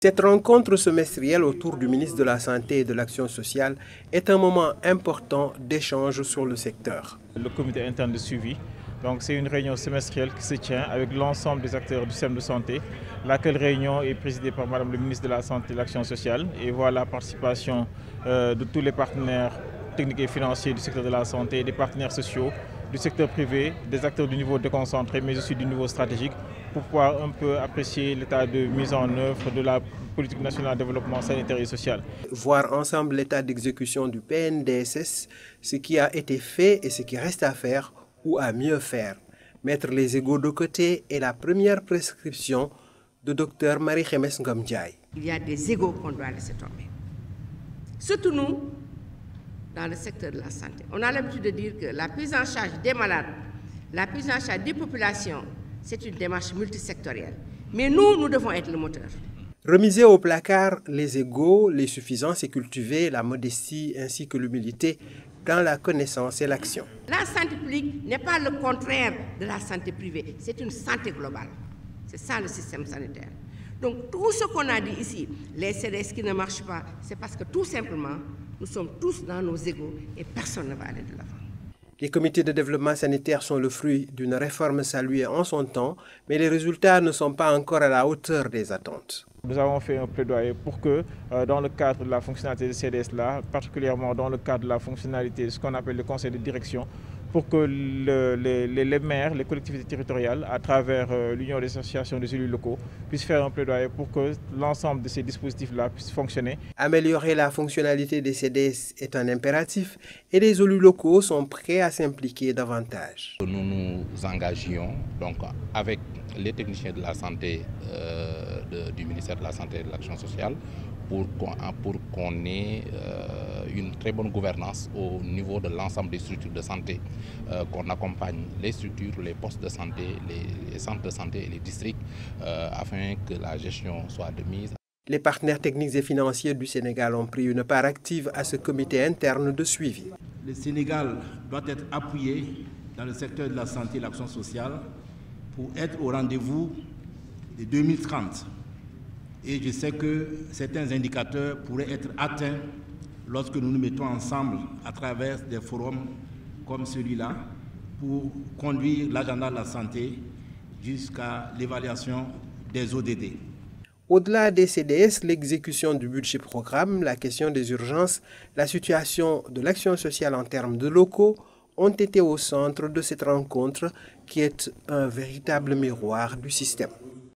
Cette rencontre semestrielle autour du ministre de la Santé et de l'Action sociale est un moment important d'échange sur le secteur. Le comité interne de suivi, donc c'est une réunion semestrielle qui se tient avec l'ensemble des acteurs du système de santé. Laquelle réunion est présidée par Madame le ministre de la Santé et de l'Action sociale et voit la participation de tous les partenaires techniques et financiers du secteur de la santé, des partenaires sociaux, du secteur privé, des acteurs du niveau déconcentré, mais aussi du niveau stratégique, pour pouvoir un peu apprécier l'état de mise en œuvre de la politique nationale de développement sanitaire et social. Voir ensemble l'état d'exécution du PNDSS, ce qui a été fait et ce qui reste à faire ou à mieux faire. Mettre les égos de côté est la première prescription de Dr Marie-Khémesse Ngom Ndiaye. Il y a des égos qu'on doit laisser tomber. Surtout nous, dans le secteur de la santé. On a l'habitude de dire que la prise en charge des malades, la prise en charge des populations, c'est une démarche multisectorielle. Mais nous devons être le moteur. Remiser au placard les égos, les suffisances et cultiver la modestie ainsi que l'humilité dans la connaissance et l'action. La santé publique n'est pas le contraire de la santé privée, c'est une santé globale. C'est ça le système sanitaire. Donc tout ce qu'on a dit ici, les CDS qui ne marchent pas, c'est parce que tout simplement, nous sommes tous dans nos égos et personne ne va aller de l'avant. Les comités de développement sanitaire sont le fruit d'une réforme saluée en son temps, mais les résultats ne sont pas encore à la hauteur des attentes. Nous avons fait un plaidoyer pour que, dans le cadre de la fonctionnalité de CDS-là, particulièrement dans le cadre de la fonctionnalité de ce qu'on appelle le conseil de direction, pour que les maires, les collectivités territoriales, à travers l'Union des associations des élus locaux, puissent faire un plaidoyer pour que l'ensemble de ces dispositifs-là puissent fonctionner. Améliorer la fonctionnalité des CDS est un impératif et les élus locaux sont prêts à s'impliquer davantage. Nous nous engagions donc avec les techniciens de la santé du ministère de la Santé et de l'Action sociale pour qu'on ait une très bonne gouvernance au niveau de l'ensemble des structures de santé, qu'on accompagne les structures, les postes de santé, les centres de santé et les districts afin que la gestion soit de mise. Les partenaires techniques et financiers du Sénégal ont pris une part active à ce comité interne de suivi. Le Sénégal doit être appuyé dans le secteur de la santé et de l'action sociale pour être au rendez-vous de 2030. Et je sais que certains indicateurs pourraient être atteints lorsque nous nous mettons ensemble à travers des forums comme celui-là pour conduire l'agenda de la santé jusqu'à l'évaluation des ODD. Au-delà des CDS, l'exécution du budget programme, la question des urgences, la situation de l'action sociale en termes de locaux ont été au centre de cette rencontre qui est un véritable miroir du système.